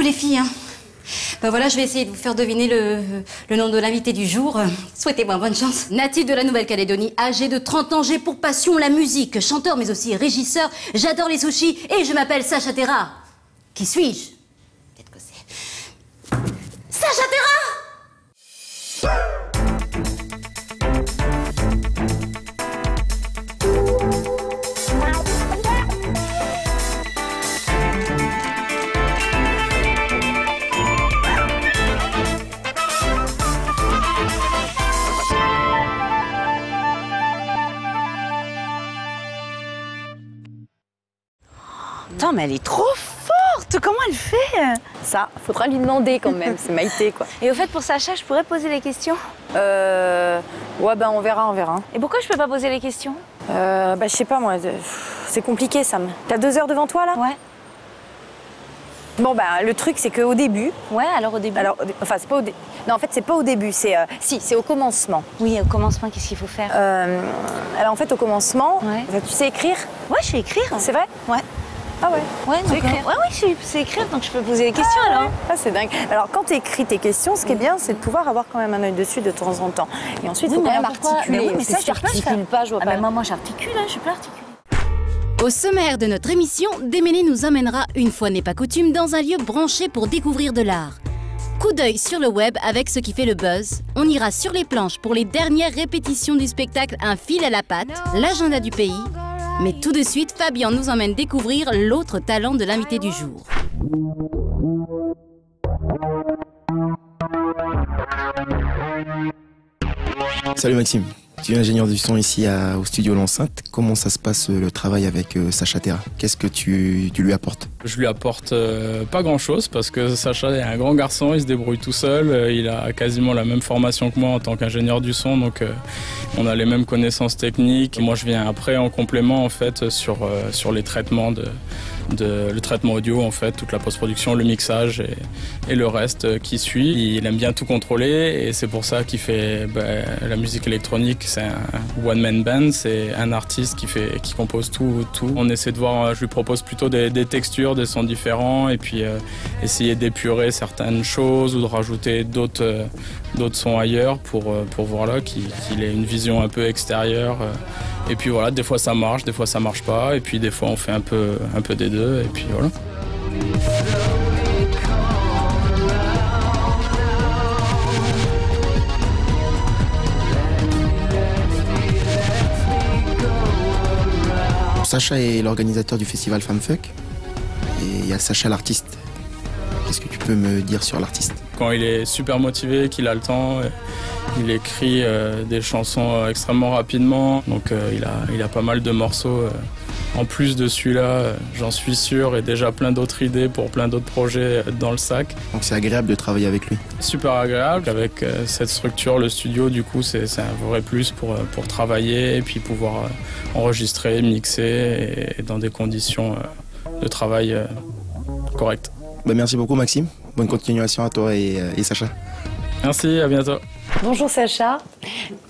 les filles, hein. Ben voilà, je vais essayer de vous faire deviner le nom de l'invité du jour. Souhaitez-moi bonne chance. Natif de la Nouvelle-Calédonie, âgé de 30 ans, j'ai pour passion la musique. Chanteur mais aussi régisseur, j'adore les sushis et je m'appelle Sacha Terra. Qui suis-je? Peut-être que c'est... Sacha Terra! Attends, mais elle est trop forte! Comment elle fait? Ça, faudra lui demander quand même, c'est Maïté quoi. Et au fait, pour Sacha, je pourrais poser les questions? Ouais, ben on verra. Et pourquoi je peux pas poser les questions? Bah je sais pas moi, c'est compliqué Sam. T'as 2 heures devant toi là? Ouais. Bon bah le truc c'est qu'au début... Ouais, alors au début? Alors, enfin c'est pas au début... Non en fait c'est pas au début, c'est... Si, c'est au commencement. Oui, au commencement, qu'est-ce qu'il faut faire? Alors en fait au commencement, Ouais. tu sais écrire? Ouais, je sais écrire. C'est vrai? Ouais. Ah ouais? Ouais, Tu sais écrire? Ouais, je sais écrire, donc je peux poser les questions alors. Ah c'est dingue. Alors quand tu écris tes questions, ce qui est bien c'est de pouvoir avoir quand même un œil dessus de temps en temps. Et ensuite il faut quand même articuler. Mais oui, mais ça, je j'articule pas, je vois pas. Moi j'articule, hein, je peux articuler. Au sommaire de notre émission, Démêlés nous emmènera, une fois n'est pas coutume, dans un lieu branché pour découvrir de l'art. Coup d'œil sur le web avec ce qui fait le buzz. On ira sur les planches pour les dernières répétitions du spectacle Un fil à la patte, l'agenda du pays. Mais tout de suite, Fabien nous emmène découvrir l'autre talent de l'invité du jour. Salut Maxime, tu es ingénieur du son ici au studio L'Enceinte. Comment ça se passe le travail avec Sacha Terra? Qu'est-ce que tu lui apportes? Je lui apporte pas grand-chose parce que Sacha est un grand garçon, il se débrouille tout seul, il a quasiment la même formation que moi en tant qu'ingénieur du son, donc on a les mêmes connaissances techniques. Moi je viens après en complément en fait sur les traitements le traitement audio en fait, toute la post-production, le mixage et le reste qui suit. Il aime bien tout contrôler et c'est pour ça qu'il fait la musique électronique. C'est un one-man band, c'est un artiste qui compose tout. On essaie de voir, je lui propose plutôt des textures, des sons différents et puis essayer d'épurer certaines choses ou de rajouter d'autres sons ailleurs pour voir là qu'il ait une vision un peu extérieure. Et puis voilà, des fois ça marche, des fois ça marche pas et puis des fois on fait un peu des deux et puis voilà. Sacha est l'organisateur du festival Femfuck et il y a Sacha l'artiste. Qu'est-ce que tu peux me dire sur l'artiste? Quand il est super motivé, qu'il a le temps, il écrit des chansons extrêmement rapidement. Donc il a pas mal de morceaux en plus de celui-là, j'en suis sûr, et déjà plein d'autres idées pour plein d'autres projets dans le sac. Donc c'est agréable de travailler avec lui? Super agréable. Avec cette structure, le studio, du coup, c'est un vrai plus pour travailler et puis pouvoir enregistrer, mixer et dans des conditions de travail correctes. Merci beaucoup Maxime, bonne continuation à toi et Sacha. Merci, à bientôt. Bonjour Sacha.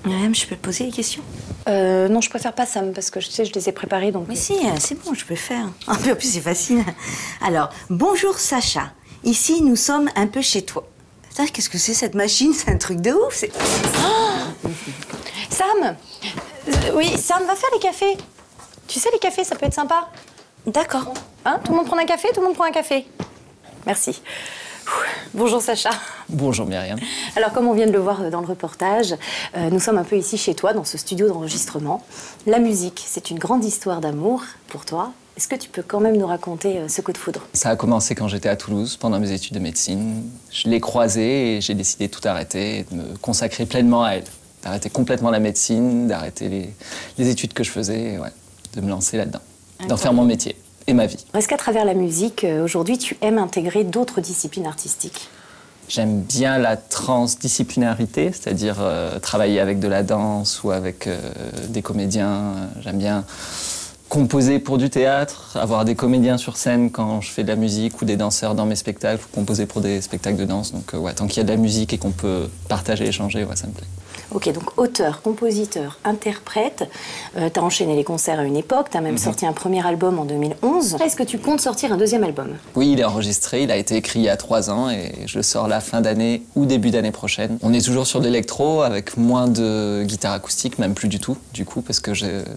Je peux te poser les questions? Non, je préfère pas Sam parce que je les ai préparées donc. Mais si, c'est bon, je peux faire. En plus, c'est facile. Alors, bonjour Sacha. Ici, nous sommes un peu chez toi. Qu'est-ce que c'est cette machine? C'est un truc de ouf. Oh Sam, oui, Sam, va faire les cafés. Tu sais, les cafés, ça peut être sympa. D'accord. Hein, tout le monde prend un café? Tout le monde prend un café. Merci. Bonjour Sacha. Bonjour Myriam. Alors comme on vient de le voir dans le reportage, nous sommes un peu ici chez toi, dans ce studio d'enregistrement. La musique, c'est une grande histoire d'amour pour toi. Est-ce que tu peux quand même nous raconter ce coup de foudre? Ça a commencé quand j'étais à Toulouse, pendant mes études de médecine. Je l'ai croisée et j'ai décidé de tout arrêter et de me consacrer pleinement à elle. D'arrêter complètement la médecine, d'arrêter les études que je faisais, et de me lancer là-dedans. D'en faire mon métier et ma vie. Est-ce qu'à travers la musique, aujourd'hui, tu aimes intégrer d'autres disciplines artistiques? J'aime bien la transdisciplinarité, c'est-à-dire travailler avec de la danse ou avec des comédiens. J'aime bien composer pour du théâtre, avoir des comédiens sur scène quand je fais de la musique ou des danseurs dans mes spectacles, ou composer pour des spectacles de danse. Donc tant qu'il y a de la musique et qu'on peut partager, échanger, ça me plaît. Ok, donc auteur, compositeur, interprète. Tu as enchaîné les concerts à une époque, tu as même sorti un premier album en 2011. Est-ce que tu comptes sortir un deuxième album? Oui, il est enregistré, il a été écrit il y a 3 ans et je le sors la fin d'année ou début d'année prochaine. On est toujours sur de l'électro avec moins de guitare acoustique, même plus du tout, parce que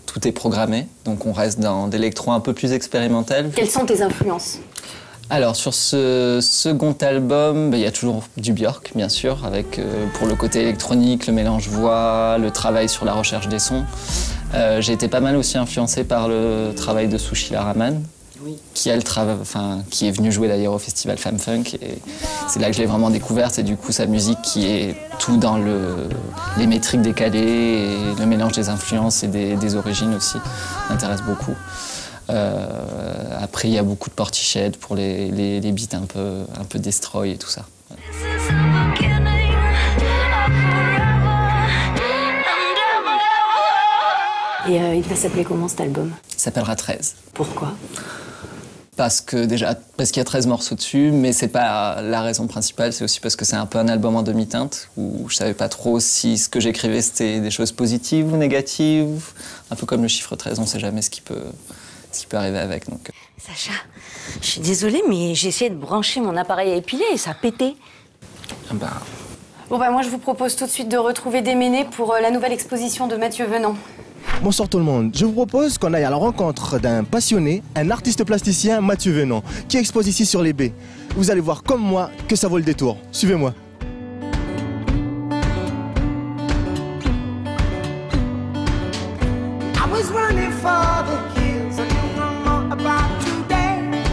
tout est programmé. Donc on reste dans d'électro un peu plus expérimental. Quelles sont tes influences? Alors sur ce second album, il y a toujours du Björk bien sûr, avec pour le côté électronique, le mélange voix, le travail sur la recherche des sons. J'ai été pas mal aussi influencé par le travail de Sushila Raman, qui est venu jouer d'ailleurs au festival Femme Funk, et c'est là que je l'ai vraiment découverte, et du coup sa musique qui est tout dans les métriques décalées et le mélange des influences et des origines aussi m'intéresse beaucoup. Après, il y a beaucoup de Portishead pour les beats un peu destroy et tout ça. Et il va s'appeler comment cet album? Il s'appellera 13. Pourquoi? Parce qu'il y a 13 morceaux dessus, mais c'est pas la raison principale, c'est aussi parce que c'est un peu un album en demi-teinte, où je savais pas trop si ce que j'écrivais c'était des choses positives ou négatives. Un peu comme le chiffre 13, on sait jamais ce qui peut arriver avec. Donc. Sacha, je suis désolée, mais j'ai essayé de brancher mon appareil à épiler et ça a pété. Bon moi je vous propose tout de suite de retrouver Déméné pour la nouvelle exposition de Mathieu Venant. Bonsoir tout le monde, je vous propose qu'on aille à la rencontre d'un passionné, un artiste plasticien, Mathieu Venant, qui expose ici sur les baies. Vous allez voir comme moi que ça vaut le détour. Suivez-moi.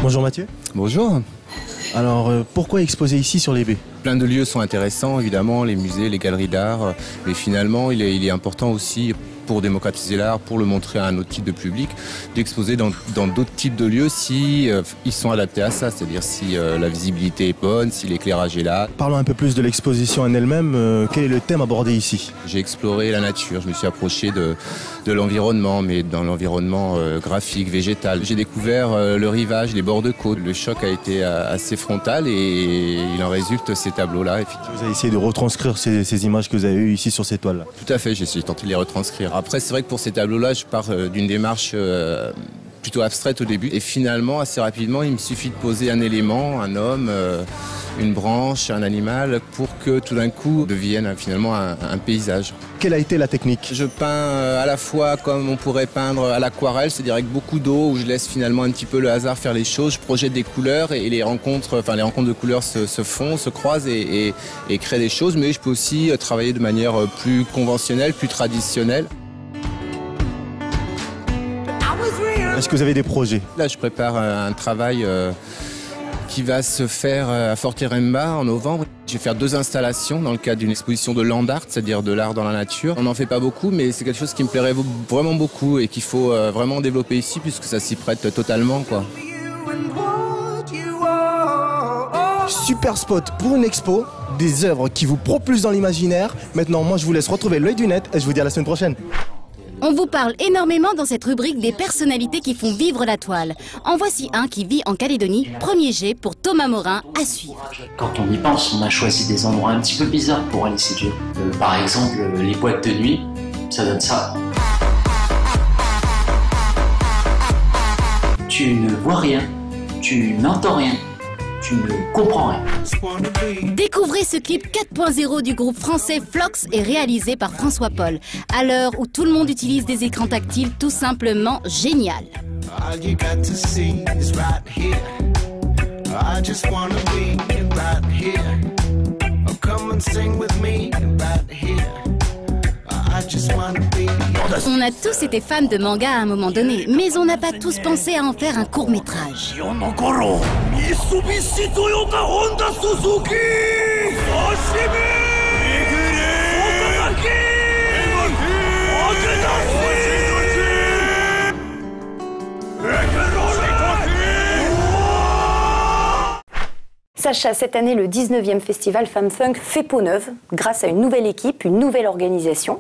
Bonjour Mathieu. Bonjour. Alors, pourquoi exposer ici sur les baies? Plein de lieux sont intéressants, évidemment, les musées, les galeries d'art, mais finalement, il est important aussi, pour démocratiser l'art, pour le montrer à un autre type de public, d'exposer dans d'autres types de lieux si ils sont adaptés à ça, c'est-à-dire si la visibilité est bonne, si l'éclairage est là. Parlons un peu plus de l'exposition en elle-même. Quel est le thème abordé ici? J'ai exploré la nature, je me suis approché de l'environnement, mais dans l'environnement graphique, végétal. J'ai découvert le rivage, les bords de côte. Le choc a été assez frontal et il en résulte ces tableaux-là. Vous avez essayé de retranscrire ces images que vous avez eues ici sur ces toiles-là? Tout à fait, j'ai tenté de les retranscrire. Après, c'est vrai que pour ces tableaux-là, je pars d'une démarche plutôt abstraite au début. Et finalement, assez rapidement, il me suffit de poser un élément, un homme, une branche, un animal, pour que tout d'un coup devienne finalement un paysage. Quelle a été la technique? Je peins à la fois comme on pourrait peindre à l'aquarelle, c'est-à-dire avec beaucoup d'eau, où je laisse finalement un petit peu le hasard faire les choses. Je projette des couleurs et les rencontres de couleurs se font, se croisent et créent des choses. Mais je peux aussi travailler de manière plus conventionnelle, plus traditionnelle. Est-ce que vous avez des projets? Là, je prépare un travail qui va se faire à Forteremba en novembre. Je vais faire 2 installations dans le cadre d'une exposition de land art, c'est-à-dire de l'art dans la nature. On n'en fait pas beaucoup, mais c'est quelque chose qui me plairait vraiment beaucoup et qu'il faut vraiment développer ici puisque ça s'y prête totalement, quoi. Super spot pour une expo, des œuvres qui vous propulsent dans l'imaginaire. Maintenant, moi, je vous laisse retrouver l'œil du net et je vous dis à la semaine prochaine. On vous parle énormément dans cette rubrique des personnalités qui font vivre la toile. En voici un qui vit en Calédonie, premier jet pour Thomas Morin à suivre. Quand on y pense, on a choisi des endroits un petit peu bizarres pour aller séduire. Par exemple, les boîtes de nuit, ça donne ça. Tu ne vois rien, tu n'entends rien, tu ne comprends rien. Découvrez ce clip 4.0 du groupe français Flox et réalisé par François Paul. À l'heure où tout le monde utilise des écrans tactiles, tout simplement génial. On a tous été fans de manga à un moment donné, mais on n'a pas tous pensé à en faire un court-métrage. Sacha, cette année, le 19e festival Femme Funk fait peau neuve grâce à une nouvelle équipe, une nouvelle organisation.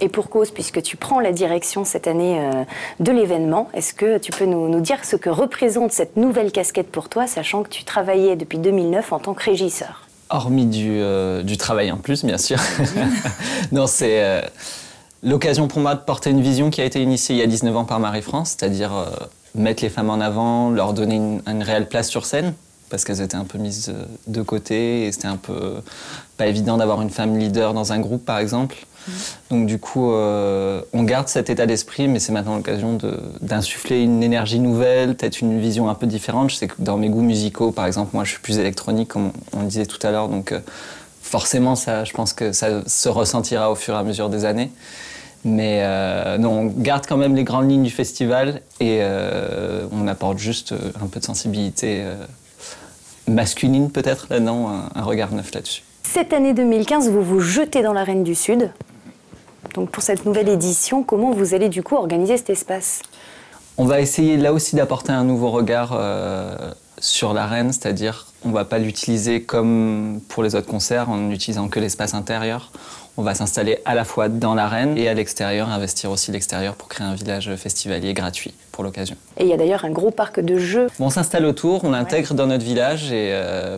Et pour cause, puisque tu prends la direction cette année de l'événement, est-ce que tu peux nous dire ce que représente cette nouvelle casquette pour toi, sachant que tu travaillais depuis 2009 en tant que régisseur? Hormis du travail en plus, bien sûr. Non, c'est l'occasion pour moi de porter une vision qui a été initiée il y a 19 ans par Marie-France, c'est-à-dire mettre les femmes en avant, leur donner une réelle place sur scène, parce qu'elles étaient un peu mises de côté et c'était un peu pas évident d'avoir une femme leader dans un groupe, par exemple. Donc du coup, on garde cet état d'esprit, mais c'est maintenant l'occasion d'insuffler une énergie nouvelle, peut-être une vision un peu différente. Je sais que dans mes goûts musicaux, par exemple, moi je suis plus électronique, comme on le disait tout à l'heure, donc forcément, je pense que ça se ressentira au fur et à mesure des années. Mais non, on garde quand même les grandes lignes du festival et on apporte juste un peu de sensibilité masculine peut-être là-dedans, un regard neuf là-dessus. Cette année 2015, vous vous jetez dans l'arène du Sud. Donc pour cette nouvelle édition, comment vous allez du coup organiser cet espace? On va essayer là aussi d'apporter un nouveau regard sur l'arène, c'est-à-dire on ne va pas l'utiliser comme pour les autres concerts en n'utilisant que l'espace intérieur. On va s'installer à la fois dans l'arène et à l'extérieur, investir aussi l'extérieur pour créer un village festivalier gratuit pour l'occasion. Et il y a d'ailleurs un gros parc de jeux. On s'installe autour, on l'intègre dans notre village et,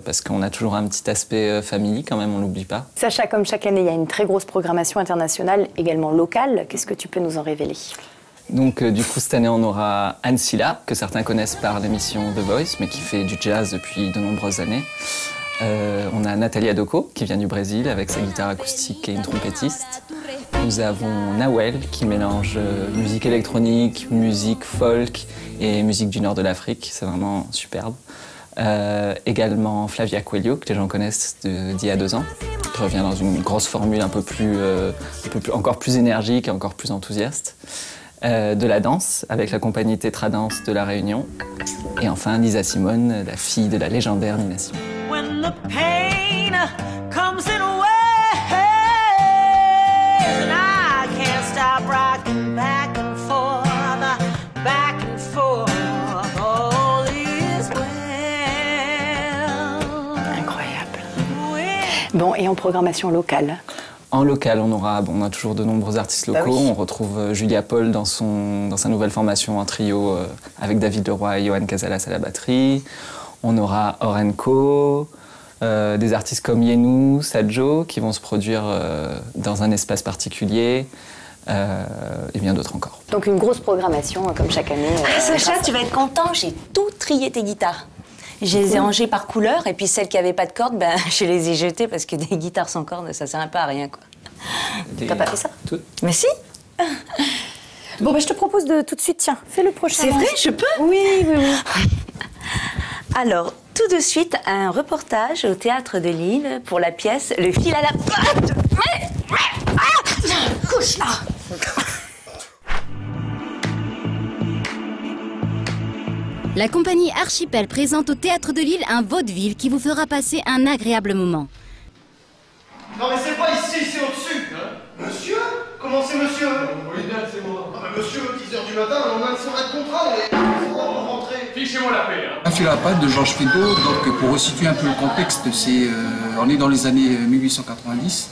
parce qu'on a toujours un petit aspect famille quand même, on ne l'oublie pas. Sacha, comme chaque année, il y a une très grosse programmation internationale, également locale. Qu'est-ce que tu peux nous en révéler? Donc du coup cette année on aura Anne Silla, que certains connaissent par l'émission The Voice, mais qui fait du jazz depuis de nombreuses années. On a Nathalie Adoko qui vient du Brésil avec sa guitare acoustique et une trompettiste. Nous avons Nawel qui mélange musique électronique, musique folk et musique du nord de l'Afrique, c'est vraiment superbe. Également Flavia Coelho, que les gens connaissent d'il y a 2 ans, qui revient dans une grosse formule encore plus énergique et encore plus enthousiaste. De la danse, avec la compagnie Tetra Danse de La Réunion. Et enfin Lisa Simone, la fille de la légendaire Nina Simone. When the pain comes in waves and I can't stop rocking back and forth, all is well. Incroyable. Bon, et en programmation locale? En local, on a toujours de nombreux artistes locaux. Bah oui. On retrouve Julia Paul dans sa nouvelle formation en trio avec David Leroy et Johan Casalas à la batterie. On aura Orenco, des artistes comme Yenou, Sadjo, qui vont se produire dans un espace particulier, et bien d'autres encore. Donc une grosse programmation, comme chaque année. Sacha, tu vas être content, j'ai tout trié tes guitares. Je les ai rangées par couleur, et puis celles qui n'avaient pas de cordes, ben, je les ai jetées parce que des guitares sans cordes, ça sert un peu à rien, quoi. T'as pas fait ça? Toutes. Mais si. Bon, ben, je te propose de tout de suite, tiens, fais le prochain. C'est vrai, je peux? Oui. Alors, tout de suite, un reportage au Théâtre de Lille pour la pièce Le fil à la patte. Couche là. La compagnie Archipel présente au Théâtre de Lille un vaudeville qui vous fera passer un agréable moment. Non mais c'est pas ici, c'est au-dessus. Hein? Monsieur? Comment c'est monsieur? Oui, c'est moi. Ah bah monsieur, 10h du matin, on a son de contrat, on va rentrer. Fichez-moi la paix. Hein. Un fil à la patte de Georges Feydeau, donc pour resituer un peu le contexte, on est dans les années 1890.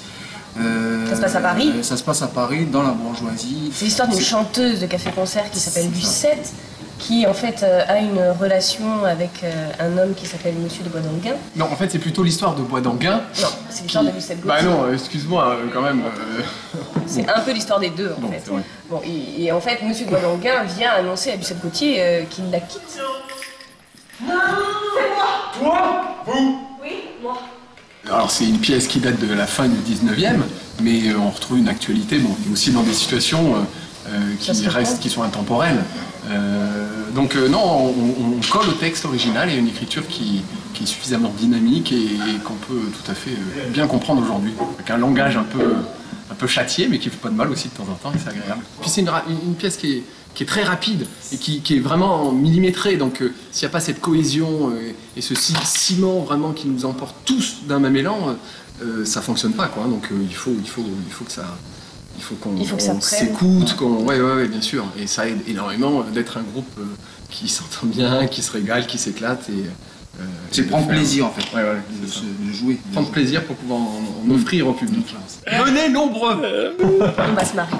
Ça se passe à Paris? Ça se passe à Paris, dans la bourgeoisie. C'est l'histoire d'une chanteuse de café-concert qui s'appelle Lucette, qui en fait a une relation avec un homme qui s'appelle Monsieur de Bois-d'Anguin. Non, en fait, c'est plutôt l'histoire de Bois-d'Anguin. Non, c'est l'histoire de Lucette Gauthier. Bah non, excuse-moi, quand même. C'est un peu l'histoire des deux, en fait. Bon, et en fait, Monsieur de Bois-d'Anguin vient annoncer à Lucette Gauthier qu'il la quitte. Non, c'est moi. Toi? Vous? Oui, moi. Alors, c'est une pièce qui date de la fin du 19e, mais on retrouve une actualité, bon, aussi dans des situations qui sont intemporelles. Donc non, on colle au texte original et une écriture qui est suffisamment dynamique et qu'on peut tout à fait bien comprendre aujourd'hui, avec un langage un peu châtié, mais qui fait pas de mal aussi de temps en temps, et c'est agréable. Puis c'est une pièce qui est très rapide et qui est vraiment millimétrée, donc s'il n'y a pas cette cohésion et ce ciment vraiment qui nous emporte tous d'un même élan, ça fonctionne pas, quoi. Donc il faut que ça... Il faut qu'on s'écoute, ouais, bien sûr. Et ça aide énormément d'être un groupe qui s'entend bien, qui se régale, qui s'éclate. C'est prendre plaisir, en fait, de jouer. Prendre plaisir pour pouvoir en offrir au public. Venez nombreux. On va se marrer.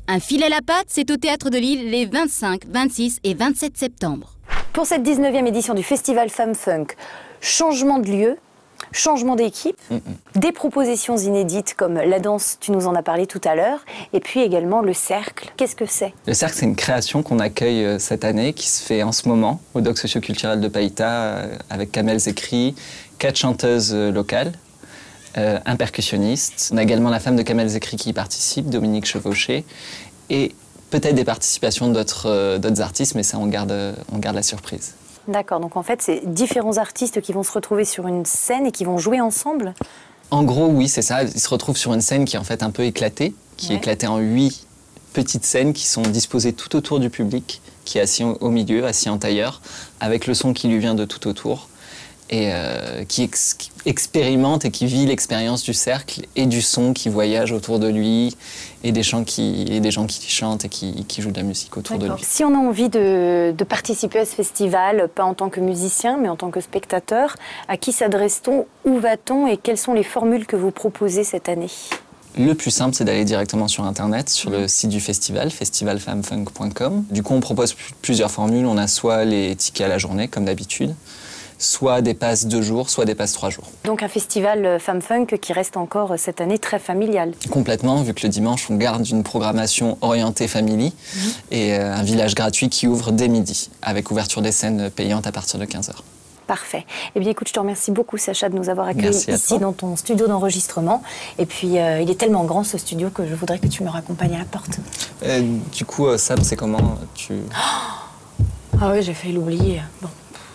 Un fil à la patte, c'est au Théâtre de Lille les 25, 26 et 27 septembre. Pour cette 19e édition du Festival Femme Funk, changement de lieu. changement d'équipe, des propositions inédites comme la danse, tu nous en as parlé tout à l'heure, et puis également le cercle. Qu'est-ce que c'est? Le cercle, c'est une création qu'on accueille cette année, qui se fait en ce moment au Doc Socioculturel de Païta, avec Kamel Zekri, 4 chanteuses locales, un percussionniste. On a également la femme de Kamel Zekri qui y participe, Dominique Chevauché, et peut-être des participations d'autres artistes, mais ça, on garde la surprise. D'accord, donc en fait, c'est différents artistes qui vont se retrouver sur une scène et qui vont jouer ensemble? En gros, oui, c'est ça. Ils se retrouvent sur une scène qui est en fait un peu éclatée, qui est éclatée en 8 petites scènes qui sont disposées tout autour du public, qui est assis au milieu, assis en tailleur, avec le son qui lui vient de tout autour, et qui expérimente et qui vit l'expérience du cercle et du son qui voyage autour de lui, et des gens qui chantent et qui jouent de la musique autour de lui. Si on a envie de participer à ce festival, pas en tant que musicien, mais en tant que spectateur, à qui s'adresse-t-on, où va-t-on et quelles sont les formules que vous proposez cette année? Le plus simple, c'est d'aller directement sur Internet, sur le site du festival, festivalfemmefunk.com. Du coup, on propose plusieurs formules. On a soit les tickets à la journée, comme d'habitude, soit des passes 2 jours, soit des passes 3 jours. Donc un festival Femme Funk qui reste encore cette année très familial. Complètement, vu que le dimanche, on garde une programmation orientée family et un village gratuit qui ouvre dès midi, avec ouverture des scènes payantes à partir de 15h. Parfait. Eh bien, écoute, je te remercie beaucoup, Sacha, de nous avoir accueillis ici dans ton studio d'enregistrement. Et puis, il est tellement grand, ce studio, que je voudrais que tu me raccompagnes à la porte. Du coup, Sam, c'est comment Ah oui, j'ai failli l'oublier. Bon.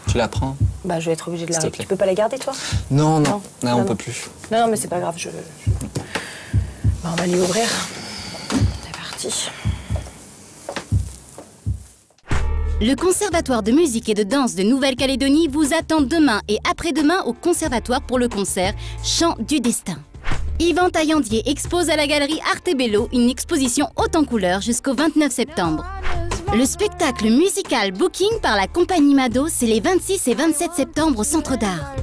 Tu la prends? Bah, je vais être obligée de la récupérer. Tu peux pas la garder, toi? Non, on peut plus. Non, mais c'est pas grave, Bah, on va lui ouvrir. C'est parti. Le Conservatoire de musique et de danse de Nouvelle-Calédonie vous attend demain et après-demain au Conservatoire pour le concert Chant du Destin. Yvan Taillandier expose à la galerie Artebello une exposition haute en couleurs jusqu'au 29 septembre. Le spectacle musical Booking par la compagnie Mado, c'est les 26 et 27 septembre au Centre d'Art.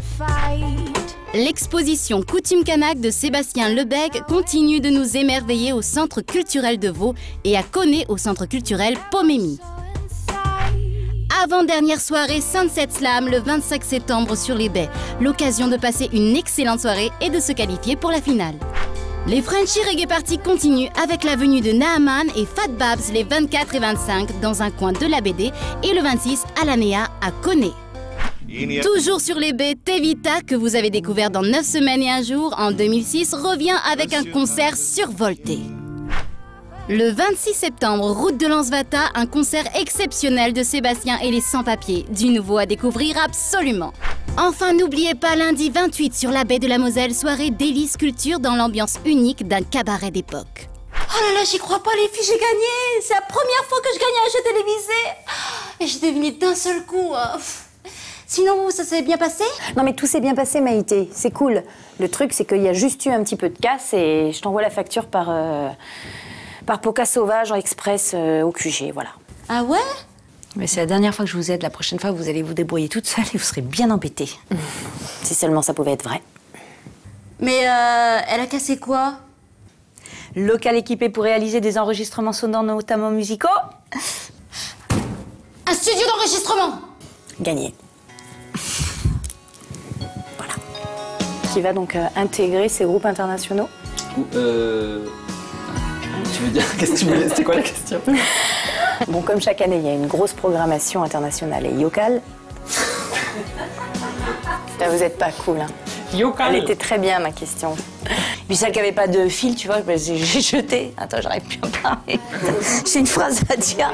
L'exposition Coutume Kanak de Sébastien Lebègue continue de nous émerveiller au Centre culturel de Vaud et à Coné au Centre culturel Pomémie. Avant-dernière soirée Sunset Slam le 25 septembre sur les baies. L'occasion de passer une excellente soirée et de se qualifier pour la finale. Les Frenchy Reggae Party continuent avec la venue de Naaman et Fat Babs les 24 et 25 dans un coin de la BD et le 26 à la Néa à Coné. Toujours sur les baies, Tevita, que vous avez découvert dans 9 semaines et un jour en 2006, revient avec un concert survolté. Le 26 septembre, route de Lansvata, un concert exceptionnel de Sébastien et les Sans-Papiers. Du nouveau à découvrir absolument. Enfin, n'oubliez pas lundi 28 sur la baie de la Moselle, soirée délice culture dans l'ambiance unique d'un cabaret d'époque. Oh là là, j'y crois pas les filles, j'ai gagné! C'est la première fois que je gagne un jeu télévisé! Et j'ai deviné d'un seul coup. Sinon, ça s'est bien passé? Non mais tout s'est bien passé, Maïté, c'est cool. Le truc, c'est qu'il y a juste eu un petit peu de casse et je t'envoie la facture par Poca Sauvage en express au QG, voilà. Ah ouais? Mais c'est la dernière fois que je vous aide. La prochaine fois, vous allez vous débrouiller toute seule et vous serez bien embêtée. Si seulement ça pouvait être vrai. Mais elle a cassé quoi? Local équipé pour réaliser des enregistrements sonores, notamment musicaux. Un studio d'enregistrement! Gagné. Voilà. Qui va donc intégrer ces groupes internationaux? Tu veux dire, qu'est-ce que tu voulais? C'était quoi la question? Bon, comme chaque année, il y a une grosse programmation internationale et locale. Là, vous êtes pas cool, hein. Elle était très bien, ma question. Puis celle qui avait pas de fil, tu vois, j'ai jeté. Attends, j'arrive plus à parler. J'ai une phrase à dire.